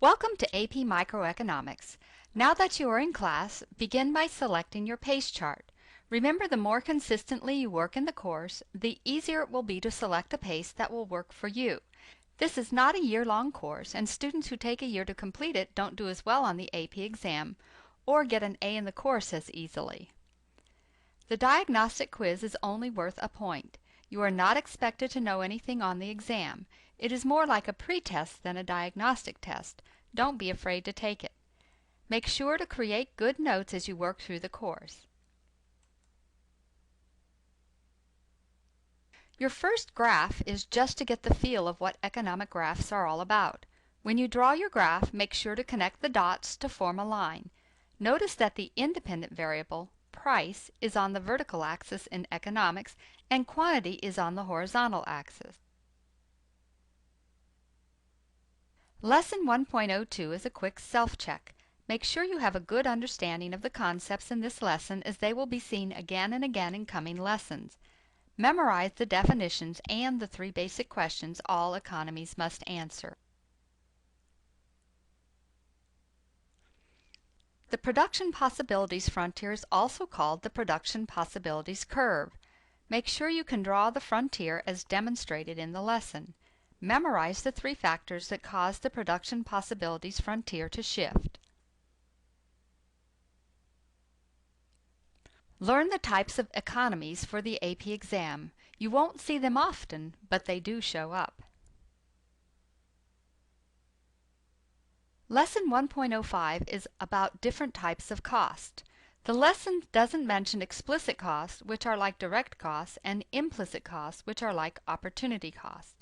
Welcome to AP Microeconomics. Now that you are in class, begin by selecting your pace chart. Remember, the more consistently you work in the course, the easier it will be to select a pace that will work for you. This is not a year-long course, and students who take a year to complete it don't do as well on the AP exam or get an A in the course as easily. The diagnostic quiz is only worth a point. You are not expected to know anything on the exam. It is more like a pre-test than a diagnostic test. Don't be afraid to take it. Make sure to create good notes as you work through the course. Your first graph is just to get the feel of what economic graphs are all about. When you draw your graph, make sure to connect the dots to form a line. Notice that the independent variable, price, is on the vertical axis in economics and quantity is on the horizontal axis. Lesson 1.02 is a quick self-check. Make sure you have a good understanding of the concepts in this lesson, as they will be seen again and again in coming lessons. Memorize the definitions and the 3 basic questions all economies must answer. The production possibilities frontier is also called the production possibilities curve. Make sure you can draw the frontier as demonstrated in the lesson. Memorize the 3 factors that cause the production possibilities frontier to shift. Learn the types of economies for the AP exam. You won't see them often, but they do show up. Lesson 1.05 is about different types of cost. The lesson doesn't mention explicit costs, which are like direct costs, and implicit costs, which are like opportunity costs.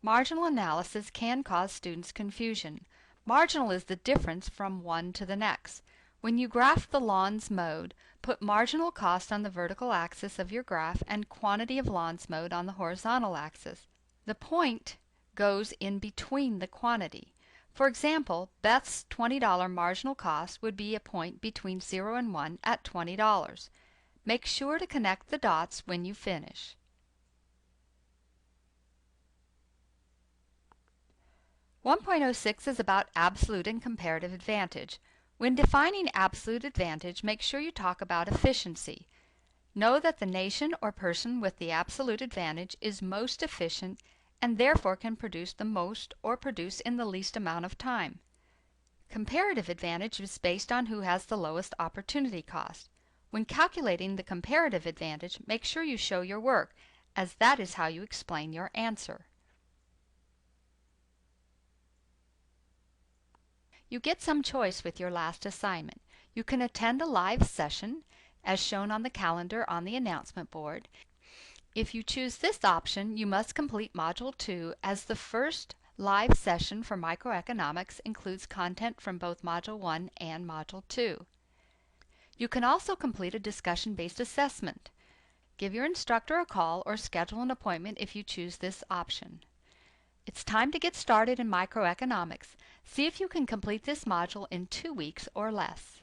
Marginal analysis can cause students confusion. Marginal is the difference from one to the next. When you graph the lawns mowed, put marginal cost on the vertical axis of your graph and quantity of lawns mowed on the horizontal axis. The point goes in between the quantity. For example, Beth's $20 marginal cost would be a point between 0 and 1 at $20. Make sure to connect the dots when you finish. One 1.06 is about absolute and comparative advantage. When defining absolute advantage, make sure you talk about efficiency. Know that the nation or person with the absolute advantage is most efficient and therefore can produce the most or produce in the least amount of time. Comparative advantage is based on who has the lowest opportunity cost. When calculating the comparative advantage, make sure you show your work, as that is how you explain your answer. You get some choice with your last assignment. You can attend a live session, as shown on the calendar on the announcement board. If you choose this option, you must complete Module 2, as the first live session for microeconomics includes content from both Module 1 and Module 2. You can also complete a discussion-based assessment. Give your instructor a call or schedule an appointment if you choose this option. It's time to get started in microeconomics. See if you can complete this module in 2 weeks or less.